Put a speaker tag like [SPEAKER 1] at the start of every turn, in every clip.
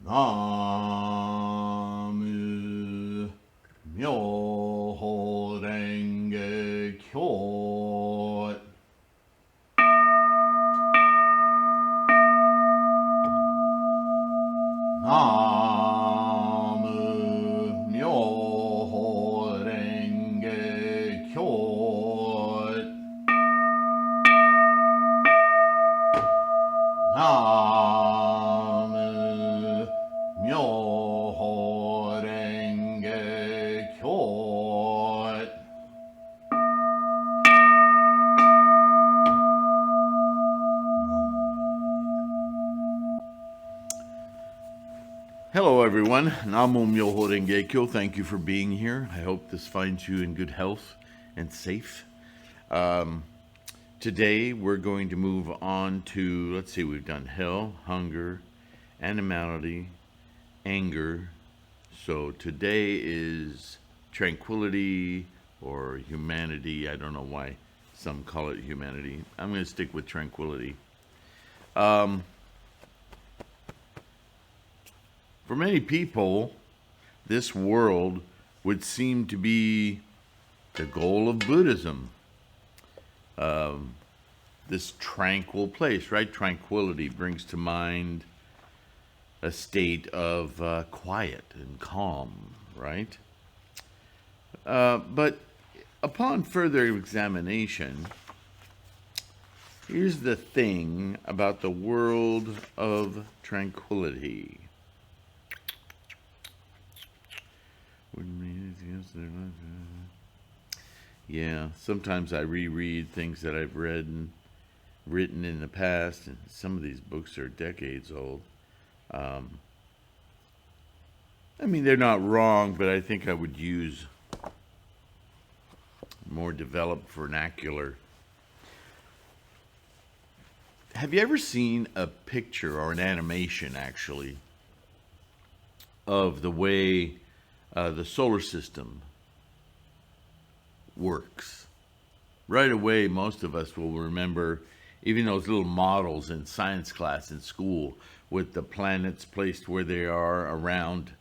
[SPEAKER 1] 나무 묘호랭개교 나무 묘호랭개교 나무 묘호랭개교 Hello everyone, Namo Myoho Renge Kyo. Thank you for being here. I hope this finds you in good health and safe. Today we're going to move on to, let's see, we've done hell, hunger, animality, anger. So today is tranquility or humanity. I don't know why some call it humanity. I'm going to stick with tranquility. For many people, this world would seem to be the goal of Buddhism. This tranquil place, right? Tranquility brings to mind a state of quiet and calm, right? But upon further examination, here's the thing about the world of tranquility. Yeah, sometimes I reread things that I've read and written in the past, and some of these books are decades old. I mean, they're not wrong, but I think I would use more developed vernacular. Have you ever seen a picture or an animation, actually, of the way the solar system works? Right away, most of us will remember even those little models in science class in school with the planets placed where they are around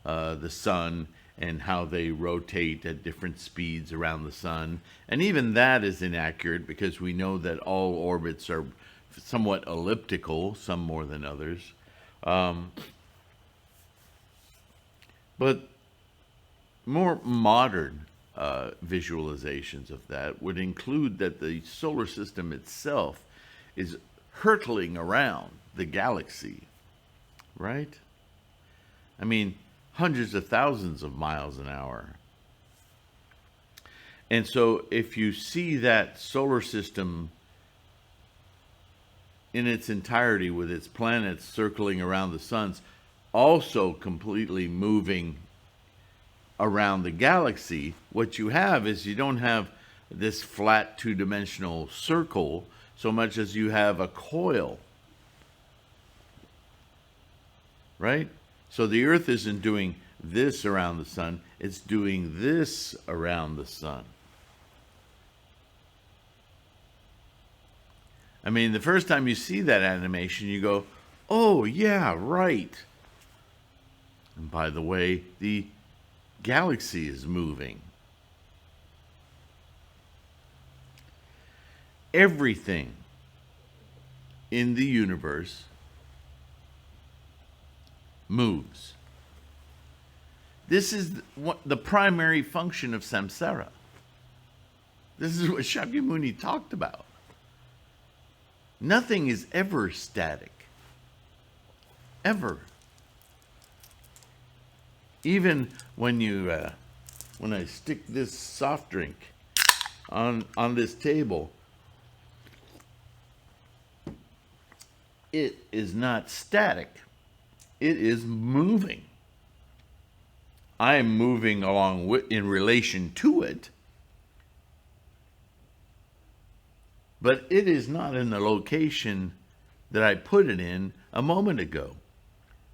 [SPEAKER 1] the sun and how they rotate at different speeds around the sun. And even that is inaccurate because we know that all orbits are somewhat elliptical, some more than others. But more modern visualizations of that would include that the solar system itself is hurtling around the galaxy, right? I mean, hundreds of thousands of miles an hour. And so if you see that solar system in its entirety with its planets circling around the suns, also completely moving around the galaxy, what you have is you don't have this flat two-dimensional circle so much as you have a coil, right? So the Earth isn't doing this around the sun, it's doing this around the sun. I mean, the first time you see that animation, you go, oh yeah, right. And by the way, the galaxy is moving. Everything in the universe moves. This is the primary function of samsara. This is what Shakyamuni talked about. Nothing is ever static. Ever. Even when when I stick this soft drink on this table, it is not static. It is moving. I am moving along in relation to it, but it is not in the location that I put it in a moment ago,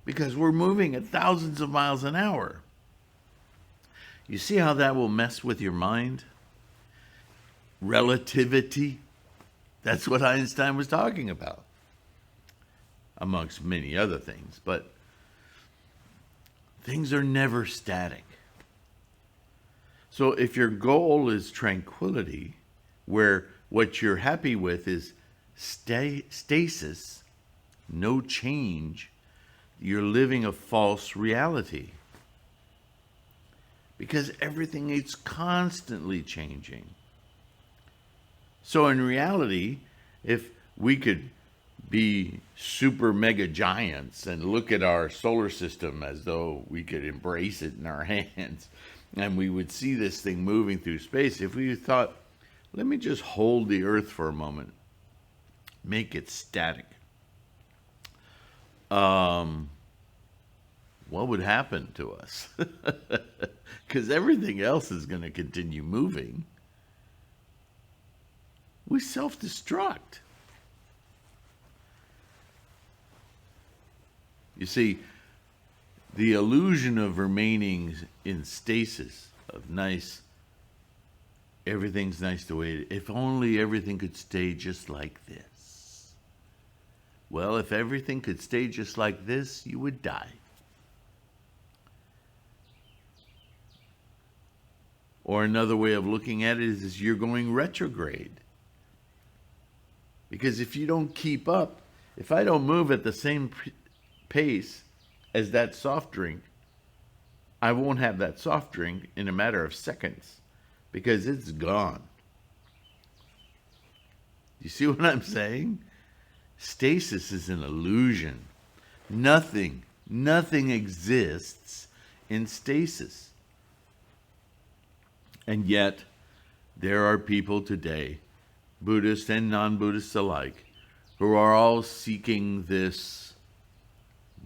[SPEAKER 1] because we're moving at thousands of miles an hour. You see how that will mess with your mind? Relativity. That's what Einstein was talking about, amongst many other things. But things are never static. So if your goal is tranquility, where what you're happy with is stasis, no change, you're living a false reality. Because everything is constantly changing. So in reality, if we could be super mega giants and look at our solar system as though we could embrace it in our hands, and we would see this thing moving through space, if we thought, let me just hold the Earth for a moment, make it static, what would happen to us? Because everything else is going to continue moving. We self-destruct. You see, the illusion of remaining in stasis, of everything's nice the way it is. If only everything could stay just like this. Well, if everything could stay just like this, you would die. Or another way of looking at it is you're going retrograde. Because if you don't keep up, if I don't move at the same pace as that soft drink, I won't have that soft drink in a matter of seconds because it's gone. You see what I'm saying? Stasis is an illusion. Nothing exists in stasis. And yet, there are people today, Buddhists and non-Buddhists alike, who are all seeking this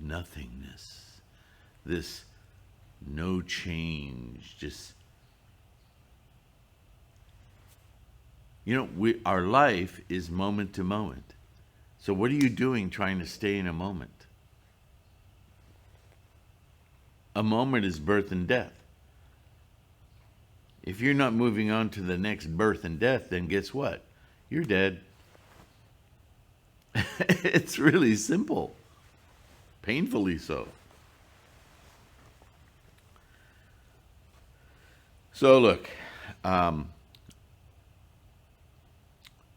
[SPEAKER 1] nothingness, this no change, just, our life is moment to moment. So what are you doing trying to stay in a moment? A moment is birth and death. If you're not moving on to the next birth and death, then guess what? You're dead. It's really simple. Painfully so. So look,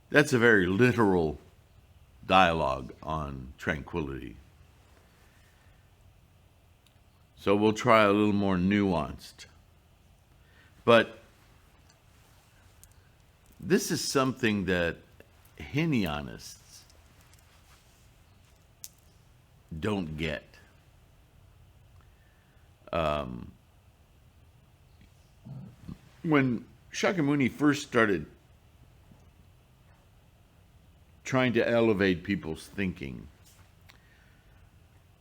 [SPEAKER 1] that's a very literal dialogue on tranquility. So we'll try a little more nuanced. But this is something that Hinayanists don't get. When Shakyamuni first started trying to elevate people's thinking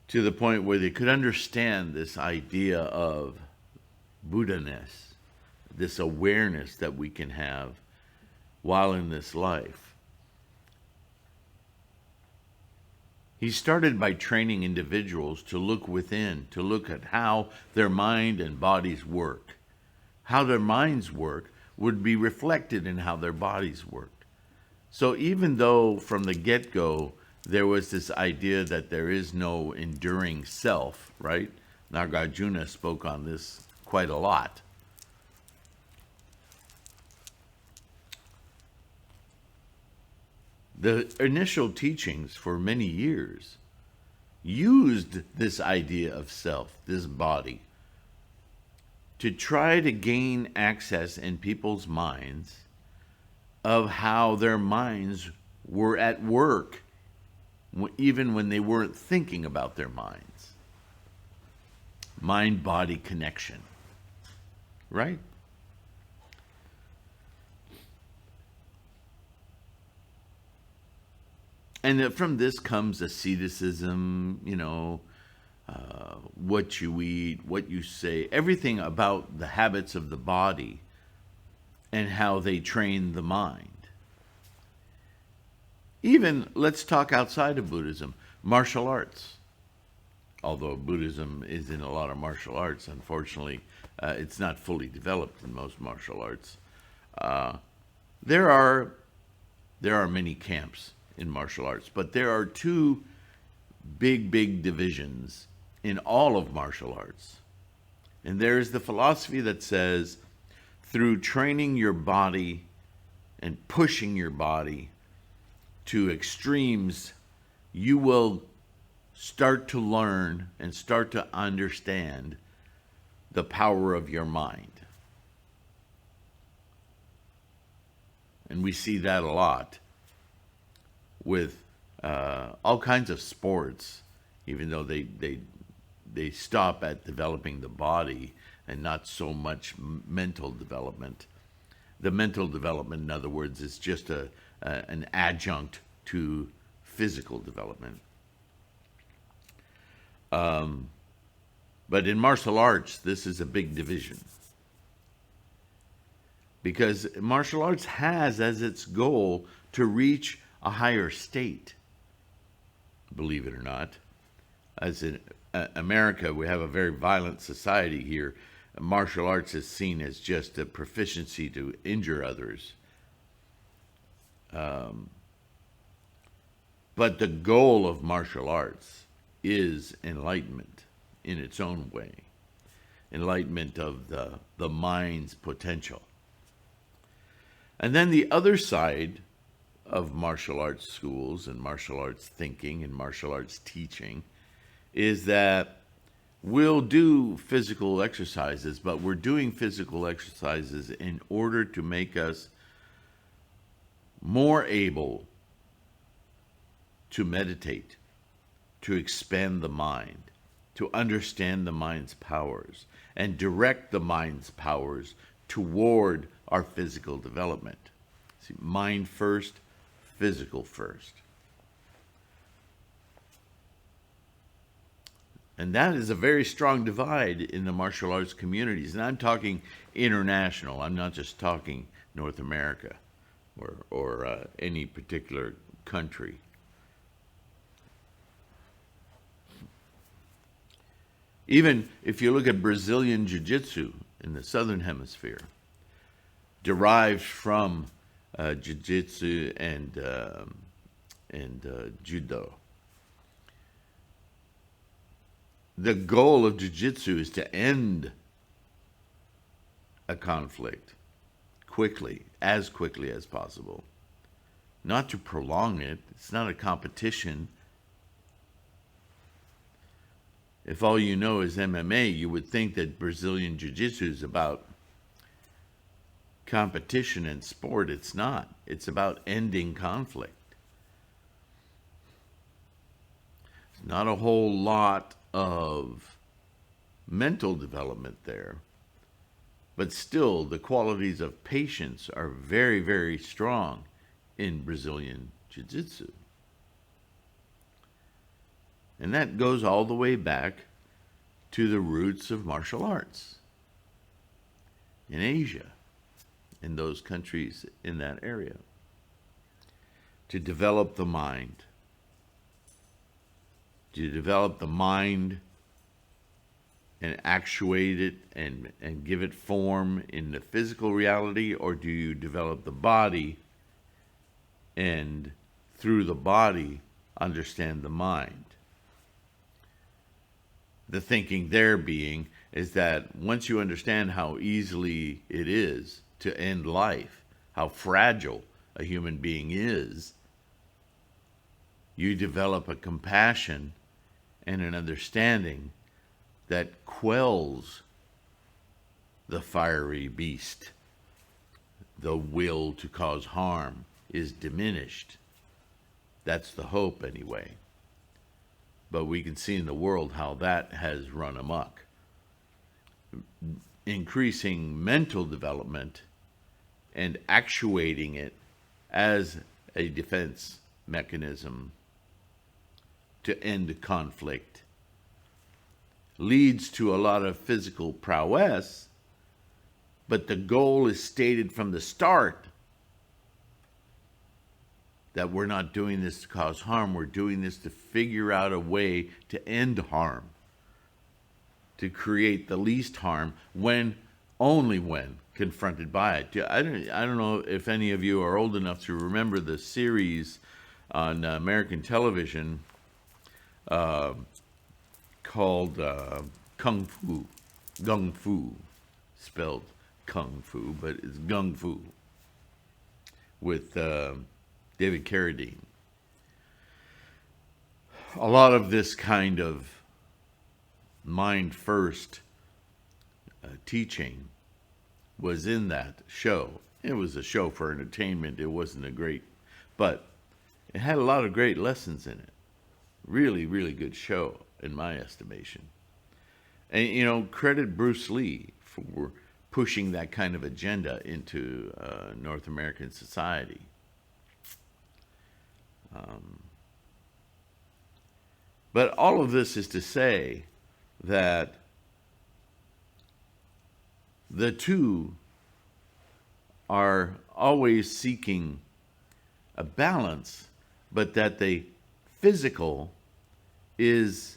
[SPEAKER 1] to the point where they could understand this idea of Buddhaness, this awareness that we can have while in this life. He started by training individuals to look within, to look at how their mind and bodies work. How their minds work would be reflected in how their bodies work. So even though from the get-go there was this idea that there is no enduring self, right? Nagarjuna spoke on this quite a lot. The initial teachings for many years used this idea of self, this body, to try to gain access in people's minds of how their minds were at work, even when they weren't thinking about their minds. Mind-body connection, right? And from this comes asceticism, what you eat, what you say, everything about the habits of the body and how they train the mind. Even, let's talk outside of Buddhism, martial arts. Although Buddhism is in a lot of martial arts, unfortunately, it's not fully developed in most martial arts. There are many camps in martial arts, but there are two big divisions in all of martial arts. And there's the philosophy that says, through training your body and pushing your body to extremes, you will start to learn and start to understand the power of your mind. And we see that a lot with all kinds of sports, even though they stop at developing the body and not so much mental development. The mental development, in other words, is just an adjunct to physical development. But in martial arts, this is a big division. Because martial arts has as its goal to reach a higher state, believe it or not. As in America, we have a very violent society here. Martial arts is seen as just a proficiency to injure others. But the goal of martial arts is enlightenment in its own way. Enlightenment of the mind's potential. And then the other side of martial arts schools and martial arts thinking and martial arts teaching is that we'll do physical exercises, but we're doing physical exercises in order to make us more able to meditate, to expand the mind, to understand the mind's powers, and direct the mind's powers toward our physical development. See, mind first, physical first. And that is a very strong divide in the martial arts communities. And I'm talking international. I'm not just talking North America or any particular country. Even if you look at Brazilian Jiu-Jitsu in the Southern Hemisphere, derived from Jiu-Jitsu and Judo. The goal of Jiu-Jitsu is to end a conflict quickly as possible. Not to prolong it. It's not a competition. If all you know is MMA, you would think that Brazilian Jiu-Jitsu is about competition and sport. It's not. It's about ending conflict. There's not a whole lot of mental development there, but still the qualities of patience are very, very strong in Brazilian Jiu-Jitsu. And that goes all the way back to the roots of martial arts in Asia, in those countries in that area, to develop the mind. Do you develop the mind and actuate it and give it form in the physical reality, or do you develop the body and through the body understand the mind? The thinking there being is that once you understand how easily it is to end life, how fragile a human being is, you develop a compassion and an understanding that quells the fiery beast. The will to cause harm is diminished. That's the hope anyway. But we can see in the world how that has run amok. Increasing mental development and actuating it as a defense mechanism to end conflict leads to a lot of physical prowess, but the goal is stated from the start that we're not doing this to cause harm. We're doing this to figure out a way to end harm, to create the least harm only when confronted by it. I don't know if any of you are old enough to remember the series on American television called Kung Fu. gung fu, spelled kung fu, but it's gung fu, with David Carradine. A lot of this kind of mind first teaching was in that show. It was a show for entertainment. It wasn't but it had a lot of great lessons in it. Really, really good show, in my estimation. And, credit Bruce Lee for pushing that kind of agenda into North American society. But all of this is to say that the two are always seeking a balance, but that the physical is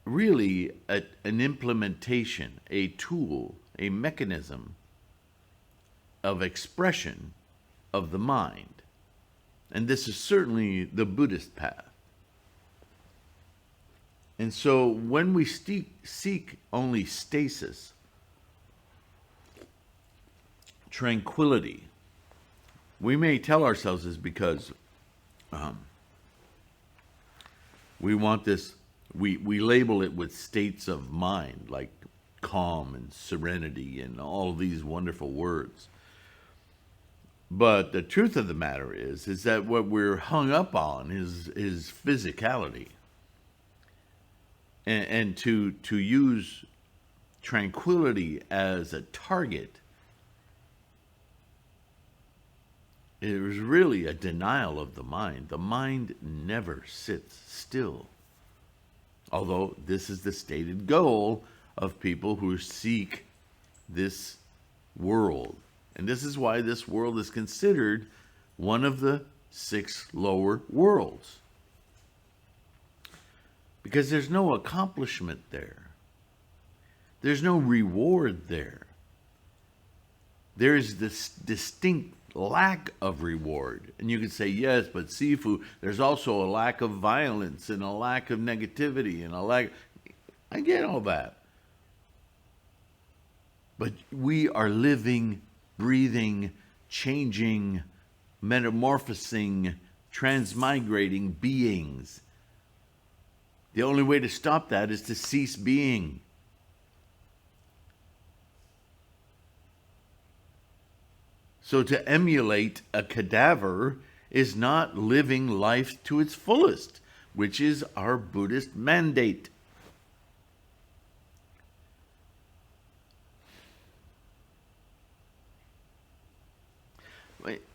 [SPEAKER 1] really an implementation, a tool, a mechanism of expression of the mind. And this is certainly the Buddhist path. And so when we seek only stasis, tranquility, we may tell ourselves is because we want this, we label it with states of mind, like calm and serenity and all these wonderful words. But the truth of the matter is that what we're hung up on is physicality. And to use tranquility as a target is really a denial of the mind. The mind never sits still. Although this is the stated goal of people who seek this world. And this is why this world is considered one of the 6 lower worlds. Because there's no accomplishment there. There's no reward there. There is this distinct lack of reward. And you could say, yes, but Sifu, there's also a lack of violence and a lack of negativity and a lack. I get all that. But we are living, breathing, changing, metamorphosing, transmigrating beings. The only way to stop that is to cease being. So to emulate a cadaver is not living life to its fullest, which is our Buddhist mandate.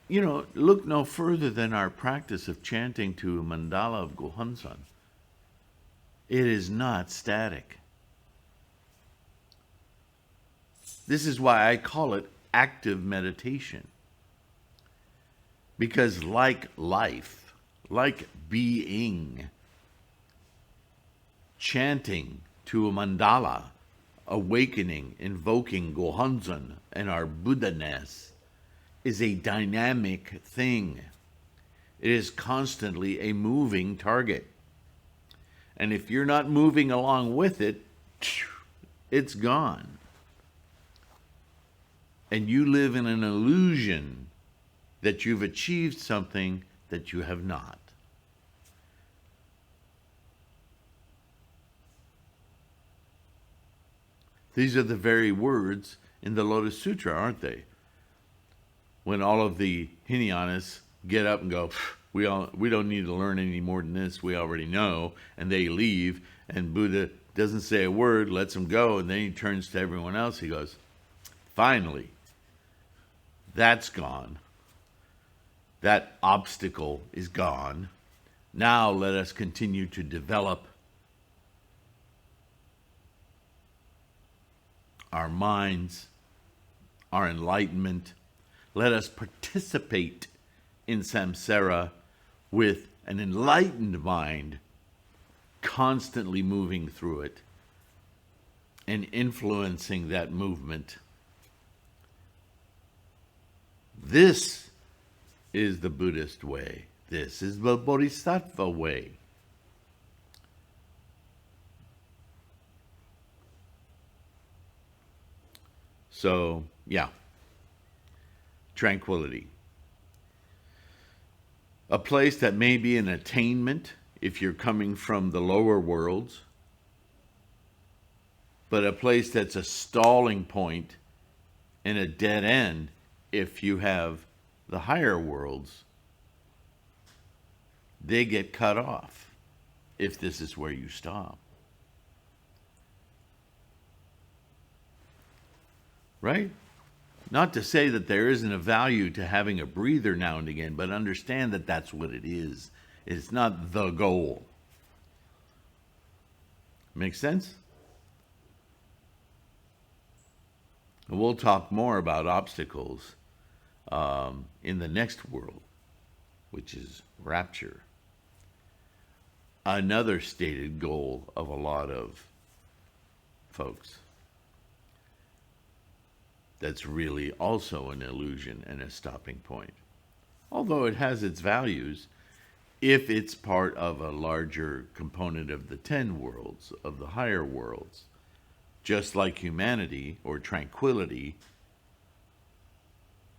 [SPEAKER 1] Look no further than our practice of chanting to a mandala of Gohonzon. It is not static. This is why I call it active meditation. Because like life, like being, chanting to a mandala, awakening, invoking Gohonzon and our Buddhaness is a dynamic thing. It is constantly a moving target. And if you're not moving along with it, it's gone. And you live in an illusion that you've achieved something that you have not. These are the very words in the Lotus Sutra, aren't they? When all of the Hinayanists get up and go, we don't need to learn any more than this, we already know, and they leave, and Buddha doesn't say a word, lets them go, and then he turns to everyone else, he goes, finally, that's gone. That obstacle is gone. Now let us continue to develop our minds, our enlightenment. Let us participate in samsara with an enlightened mind, constantly moving through it and influencing that movement. This is the Buddhist way. This is the Bodhisattva way. So, yeah. Tranquility. A place that may be an attainment if you're coming from the lower worlds, but a place that's a stalling point and a dead end if you have the higher worlds. They get cut off if this is where you stop. Right? Not to say that there isn't a value to having a breather now and again, but understand that that's what it is. It's not the goal. Make sense? We'll talk more about obstacles in the next world, which is rapture. Another stated goal of a lot of folks. That's really also an illusion and a stopping point. Although it has its values, if it's part of a larger component of the 10 worlds, of the higher worlds, just like humanity or tranquility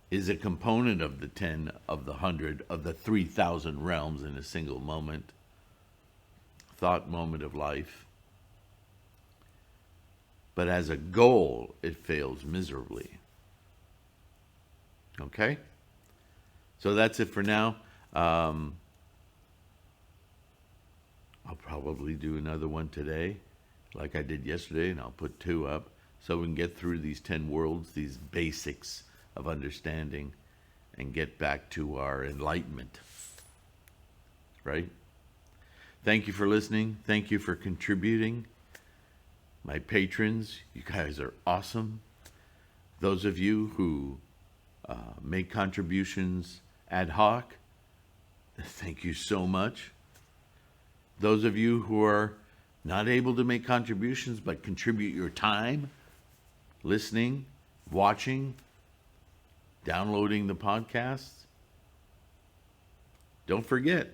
[SPEAKER 1] is a component of the 10, of the 100, of the 3,000 realms in a single moment, thought moment of life. But as a goal, it fails miserably. Okay? So that's it for now. I'll probably do another one today, like I did yesterday, and I'll put 2 up so we can get through these 10 worlds, these basics of understanding, and get back to our enlightenment. Right? Thank you for listening. Thank you for contributing. My patrons, you guys are awesome. Those of you who make contributions ad hoc, thank you so much. Those of you who are not able to make contributions but contribute your time, listening, watching, downloading the podcasts, don't forget,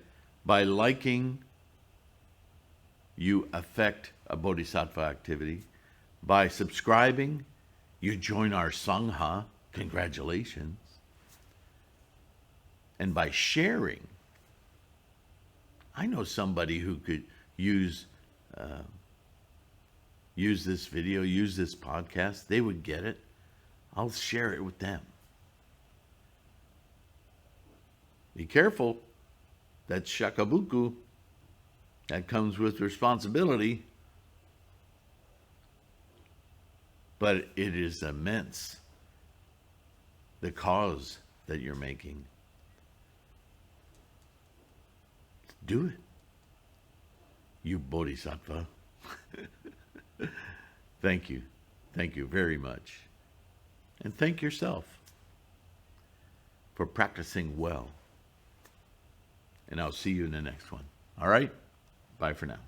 [SPEAKER 1] by liking, you affect a bodhisattva activity. By subscribing, you join our Sangha. Congratulations. And by sharing, I know somebody who could use this video, use this podcast. They would get it. I'll share it with them. Be careful. That's shakabuku. That comes with responsibility. But it is immense, the cause that you're making. Do it. You bodhisattva. Thank you. Thank you very much. And thank yourself for practicing well. And I'll see you in the next one. All right? Bye for now.